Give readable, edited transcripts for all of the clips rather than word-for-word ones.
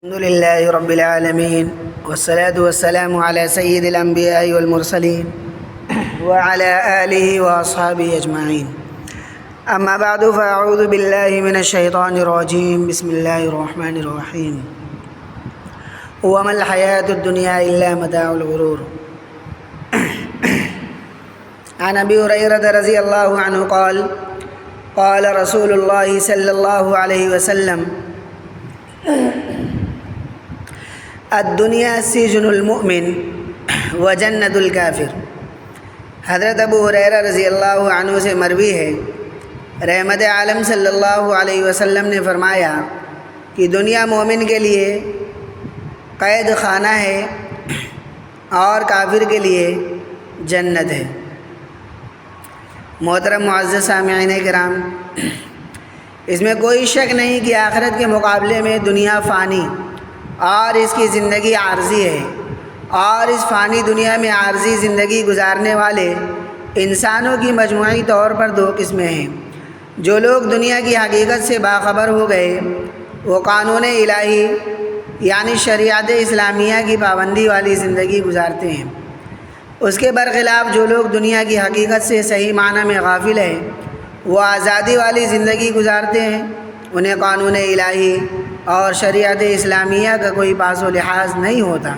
الحمد لله رب العالمين والصلاة والسلام على سيد الأنبياء والمرسلين وعلى آله وأصحابه أجمعين. أما بعد فأعوذ بالله من الشيطان الرجيم. بسم الله الرحمن الرحيم. وما الحياة الدنيا إلا متاع الغرور. عن أبي هريرة رضي الله عنه قال قال رسول الله صلى الله عليه وسلم الدنیا سجن المؤمن و جنت الکافر. حضرت ابو ہریرہ رضی اللہ عنہ سے مروی ہے، رحمت عالم صلی اللہ علیہ وسلم نے فرمایا کہ دنیا مومن کے لیے قید خانہ ہے اور کافر کے لیے جنت ہے. محترم معزز سامعین کرام، اس میں کوئی شک نہیں کہ آخرت کے مقابلے میں دنیا فانی اور اس کی زندگی عارضی ہے، اور اس فانی دنیا میں عارضی زندگی گزارنے والے انسانوں کی مجموعی طور پر دو قسمیں ہیں. جو لوگ دنیا کی حقیقت سے باخبر ہو گئے وہ قانون الہی یعنی شریعت اسلامیہ کی پابندی والی زندگی گزارتے ہیں. اس کے برخلاف جو لوگ دنیا کی حقیقت سے صحیح معنی میں غافل ہیں وہ آزادی والی زندگی گزارتے ہیں. انہیں قانون الہی اور شریعت اسلامیہ کا کوئی پاس و لحاظ نہیں ہوتا.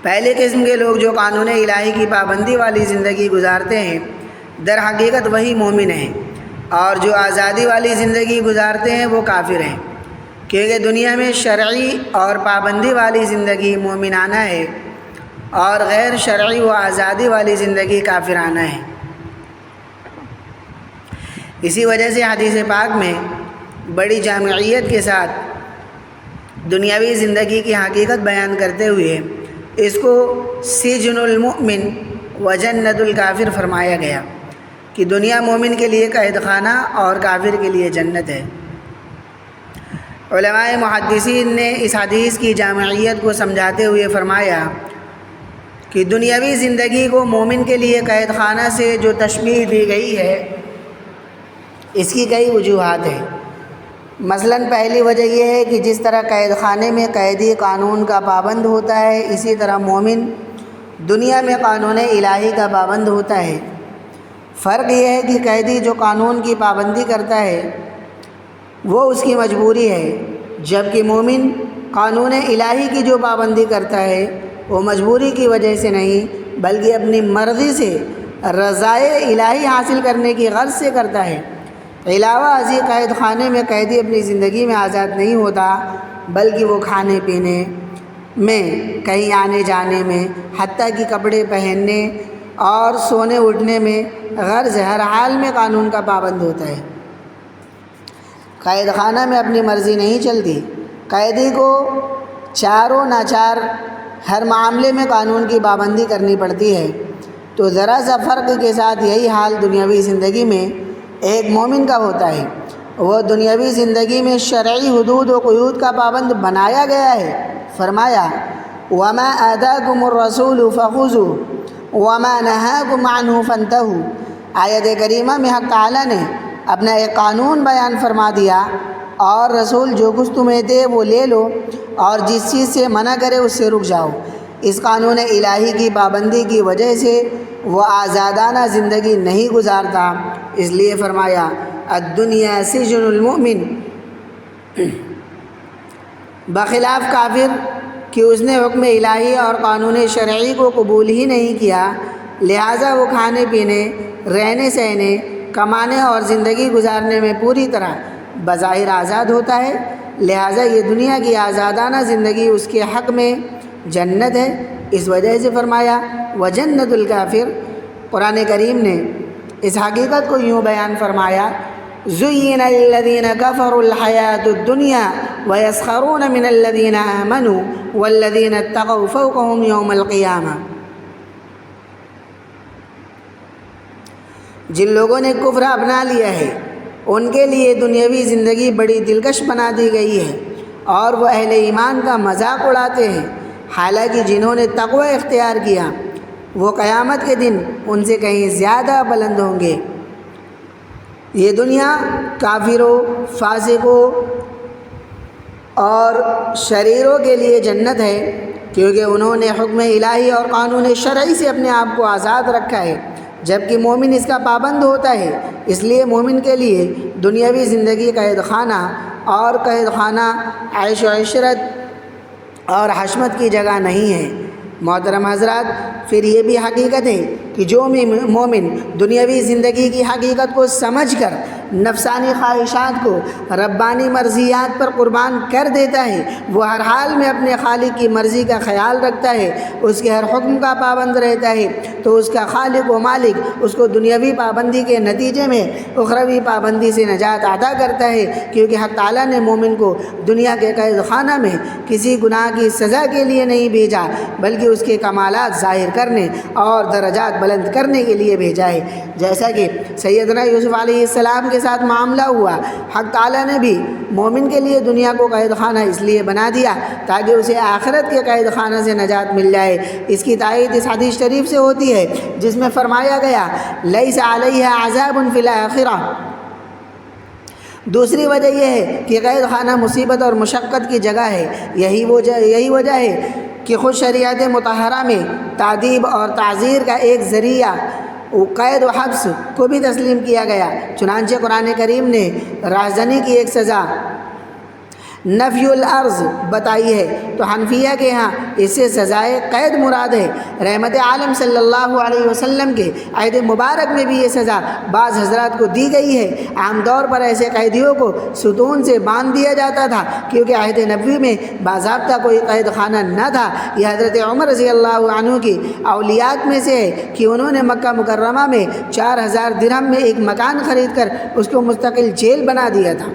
پہلے قسم کے لوگ جو قانون الہی کی پابندی والی زندگی گزارتے ہیں در حقیقت وہی مومن ہیں، اور جو آزادی والی زندگی گزارتے ہیں وہ کافر ہیں، کیونکہ دنیا میں شرعی اور پابندی والی زندگی مومنانہ ہے اور غیر شرعی و آزادی والی زندگی کافرانہ ہے. اسی وجہ سے حدیث پاک میں بڑی جامعیت کے ساتھ دنیاوی زندگی کی حقیقت بیان کرتے ہوئے اس کو سجن المؤمن و جنت الکافر فرمایا گیا کہ دنیا مومن کے لیے قید خانہ اور کافر کے لیے جنت ہے. علماء محدثین نے اس حدیث کی جامعیت کو سمجھاتے ہوئے فرمایا کہ دنیاوی زندگی کو مومن کے لیے قید خانہ سے جو تشبیہ دی گئی ہے اس کی کئی وجوہات ہیں. مثلاً پہلی وجہ یہ ہے کہ جس طرح قید خانے میں قیدی قانون کا پابند ہوتا ہے، اسی طرح مومن دنیا میں قانون الہی کا پابند ہوتا ہے. فرق یہ ہے کہ قیدی جو قانون کی پابندی کرتا ہے وہ اس کی مجبوری ہے، جبکہ مومن قانون الہی کی جو پابندی کرتا ہے وہ مجبوری کی وجہ سے نہیں بلکہ اپنی مرضی سے رضائے الہی حاصل کرنے کی غرض سے کرتا ہے. علاوہ ازیں قید خانے میں قیدی اپنی زندگی میں آزاد نہیں ہوتا بلکہ وہ کھانے پینے میں، کہیں آنے جانے میں، حتیٰ کہ کپڑے پہننے اور سونے اٹھنے میں غرض ہر حال میں قانون کا پابند ہوتا ہے. قید خانہ میں اپنی مرضی نہیں چلتی. قیدی کو چاروں ناچار ہر معاملے میں قانون کی پابندی کرنی پڑتی ہے. تو ذرا سا فرق کے ساتھ یہی حال دنیاوی زندگی میں ایک مومن کا ہوتا ہے. وہ دنیاوی زندگی میں شرعی حدود و قیود کا پابند بنایا گیا ہے. فرمایا وَمَا آتَاكُمُ الرَّسُولُ فَخُذُوهُ وَمَا نَهَاكُمْ عَنْهُ فَانْتَهُوا. آیت کریمہ میں حق تعالیٰ نے اپنا ایک قانون بیان فرما دیا، اور رسول جو کچھ تمہیں دے وہ لے لو اور جس چیز سے منع کرے اس سے رک جاؤ. اس قانون الہی کی پابندی کی وجہ سے وہ آزادانہ زندگی نہیں گزارتا، اس لیے فرمایا الدنیا سجن المؤمن. بخلاف کافر کہ اس نے حکم الہی اور قانون شرعی کو قبول ہی نہیں کیا، لہٰذا وہ کھانے پینے، رہنے سہنے، کمانے اور زندگی گزارنے میں پوری طرح بظاہر آزاد ہوتا ہے. لہٰذا یہ دنیا کی آزادانہ زندگی اس کے حق میں جنت ہے. اس وجہ سے فرمایا وجنت الکافر. قرآن کریم نے اس حقیقت کو یوں بیان فرمایا زُيِّنَ لِلَّذِينَ كَفَرُوا الْحَيَاةُ الدُّنْيَا وَيَسْخَرُونَ مِنَ الَّذِينَ آمَنُوا وَالَّذِينَ اتَّقَوْا فَوْقَهُمْ يَوْمَ الْقِيَامَةِ. جن لوگوں نے کفر اپنا لیا ہے ان کے لیے دنیاوی زندگی بڑی دلکش بنا دی گئی ہے اور وہ اہل ایمان کا مذاق اڑاتے ہیں، حالانکہ جنہوں نے تقوی اختیار کیا وہ قیامت کے دن ان سے کہیں زیادہ بلند ہوں گے. یہ دنیا کافروں، فاسقوں اور شریروں کے لیے جنت ہے، کیونکہ انہوں نے حکم الہی اور قانون شرعی سے اپنے آپ کو آزاد رکھا ہے، جبکہ مومن اس کا پابند ہوتا ہے۔ اس لیے مومن کے لیے دنیاوی زندگی قید خانہ اور قید خانہ عیش و عشرت اور حشمت کی جگہ نہیں ہے۔ محترم حضرات، پھر یہ بھی حقیقت ہے کہ جو مومن دنیاوی زندگی کی حقیقت کو سمجھ کر نفسانی خواہشات کو ربانی مرضیات پر قربان کر دیتا ہے، وہ ہر حال میں اپنے خالق کی مرضی کا خیال رکھتا ہے، اس کے ہر حکم کا پابند رہتا ہے، تو اس کا خالق و مالک اس کو دنیاوی پابندی کے نتیجے میں اخروی پابندی سے نجات عطا کرتا ہے، کیونکہ حق تعالیٰ نے مومن کو دنیا کے قید خانہ میں کسی گناہ کی سزا کے لیے نہیں بھیجا، بلکہ اس کے کمالات ظاہر کرنے اور درجات بلند کرنے کے لیے بھیجا ہے۔ جیسا کہ سیدنا یوسف علیہ السلام کے ساتھ معاملہ ہوا، حق تعالیٰ نے بھی مومن کے لیے دنیا کو قید خانہ اس لیے بنا دیا تاکہ اسے آخرت کے قید خانہ سے نجات مل جائے۔ اس کی تائید اس حدیث شریف سے ہوتی ہے جس میں فرمایا گیا لیس علیہ عذاب فی الآخرہ۔ دوسری وجہ یہ ہے کہ قید خانہ مصیبت اور مشقت کی جگہ ہے۔ یہی وجہ ہے کہ خود شریعت مطہرہ میں تعذیب اور تعزیر کا ایک ذریعہ قید و حبس کو بھی تسلیم کیا گیا۔ چنانچہ قرآن کریم نے رہزنی کی ایک سزا نفی الارض بتائی ہے، تو حنفیہ کے ہاں اس سے سزائے قید مراد ہے۔ رحمت عالم صلی اللہ علیہ وسلم کے عہد مبارک میں بھی یہ سزا بعض حضرات کو دی گئی ہے۔ عام طور پر ایسے قیدیوں کو ستون سے باندھ دیا جاتا تھا، کیونکہ عہد نبوی میں باضابطہ کوئی قید خانہ نہ تھا۔ یہ حضرت عمر رضی اللہ عنہ کی اولیات میں سے ہے کہ انہوں نے مکہ مکرمہ میں 4000 درہم میں ایک مکان خرید کر اس کو مستقل جیل بنا دیا تھا۔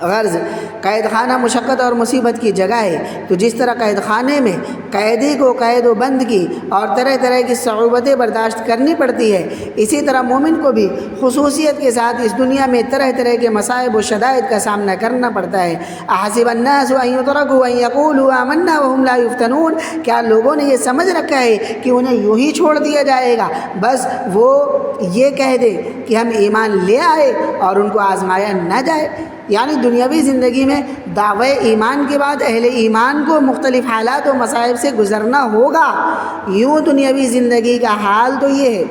غرض قید خانہ مشقت اور مصیبت کی جگہ ہے، تو جس طرح قید خانے میں قیدی کو قید و بند کی اور طرح طرح کی صعوبتیں برداشت کرنی پڑتی ہے، اسی طرح مومن کو بھی خصوصیت کے ساتھ اس دنیا میں طرح طرح کے مصائب و شدائد کا سامنا کرنا پڑتا ہے۔ احسب الناس ان یترکوا ان یقولوا آمنا وهم لا یفتنون، کیا لوگوں نے یہ سمجھ رکھا ہے کہ انہیں یوں ہی چھوڑ دیا جائے گا، بس وہ یہ کہہ دیں کہ ہم ایمان لے آئے اور ان کو آزمایا نہ جائے؟ یعنی دنیاوی زندگی میں دعوی ایمان کے بعد اہل ایمان کو مختلف حالات و مصائب سے گزرنا ہوگا۔ یوں دنیاوی زندگی کا حال تو یہ ہے،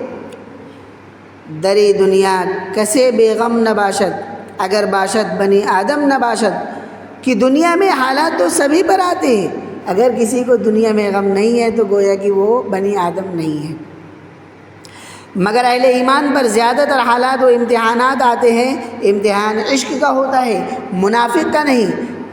دری دنیا کسے بے غم نہ باشد، اگر باشد بنی آدم نہ باشد، کہ دنیا میں حالات تو سبھی پر آتے ہیں، اگر کسی کو دنیا میں غم نہیں ہے تو گویا کہ وہ بنی آدم نہیں ہے۔ مگر اہل ایمان پر زیادہ تر حالات و امتحانات آتے ہیں۔ امتحان عشق کا ہوتا ہے، منافق کا نہیں،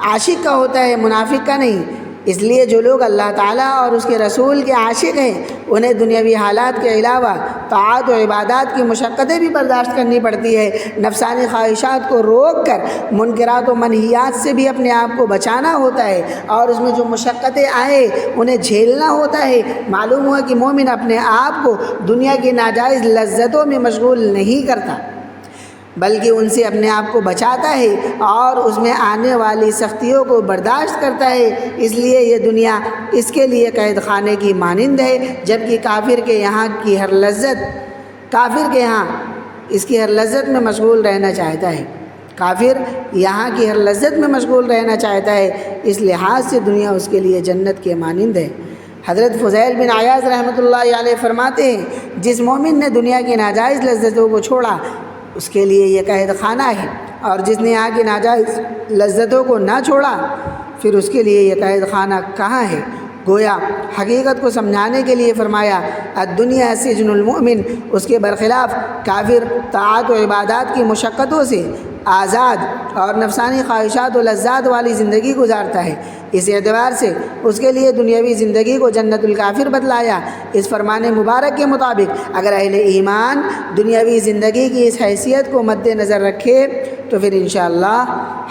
عاشق کا ہوتا ہے، منافق کا نہیں۔ اس لیے جو لوگ اللہ تعالیٰ اور اس کے رسول کے عاشق ہیں، انہیں دنیاوی حالات کے علاوہ طاعات و عبادات کی مشقتیں بھی برداشت کرنی پڑتی ہے۔ نفسانی خواہشات کو روک کر منکرات و منہیات سے بھی اپنے آپ کو بچانا ہوتا ہے، اور اس میں جو مشقتیں آئے انہیں جھیلنا ہوتا ہے۔ معلوم ہوا کہ مومن اپنے آپ کو دنیا کی ناجائز لذتوں میں مشغول نہیں کرتا، بلکہ ان سے اپنے آپ کو بچاتا ہے اور اس میں آنے والی سختیوں کو برداشت کرتا ہے۔ اس لیے یہ دنیا اس کے لیے قید خانے کی مانند ہے، جبکہ کافر کے یہاں اس کی ہر لذت میں مشغول رہنا چاہتا ہے۔ کافر یہاں کی ہر لذت میں مشغول رہنا چاہتا ہے، اس لحاظ سے دنیا اس کے لیے جنت کے مانند ہے۔ حضرت فضیل بن عیاض رحمۃ اللہ علیہ فرماتے ہیں، جس مومن نے دنیا کی ناجائز لذتوں کو چھوڑا اس کے لیے یہ قید خانہ ہے، اور جس نے یہاں کی ناجائز لذتوں کو نہ چھوڑا پھر اس کے لیے یہ قید خانہ کہاں ہے؟ گویا حقیقت کو سمجھانے کے لیے فرمایا الدنیا سجن المؤمن، اس کے برخلاف کافر طاعات و عبادات کی مشقتوں سے آزاد اور نفسانی خواہشات و لذات والی زندگی گزارتا ہے۔ اس اعتبار سے اس کے لیے دنیاوی زندگی کو جنت الکافر بتلایا۔ اس فرمان مبارک کے مطابق اگر اہل ایمان دنیاوی زندگی کی اس حیثیت کو مد نظر رکھے تو پھر انشاءاللہ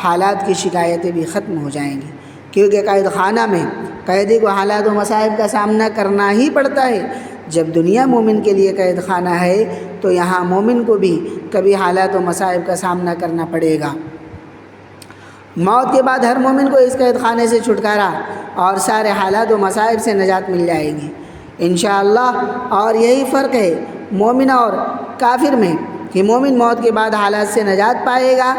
حالات کی شکایتیں بھی ختم ہو جائیں گی، کیونکہ قید خانہ میں قیدی کو حالات و مصائب کا سامنا کرنا ہی پڑتا ہے۔ جب دنیا مومن کے لیے قید خانہ ہے تو یہاں مومن کو بھی کبھی حالات و مصائب کا سامنا کرنا پڑے گا۔ موت کے بعد ہر مومن کو اس قید خانے سے چھٹکارا اور سارے حالات و مصائب سے نجات مل جائے گی انشاءاللہ۔ اور یہی فرق ہے مومن اور کافر میں کہ مومن موت کے بعد حالات سے نجات پائے گا،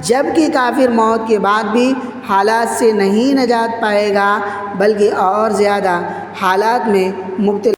جبکہ کافر موت کے بعد بھی حالات سے نہیں نجات پائے گا بلکہ اور زیادہ حالات میں مبتلا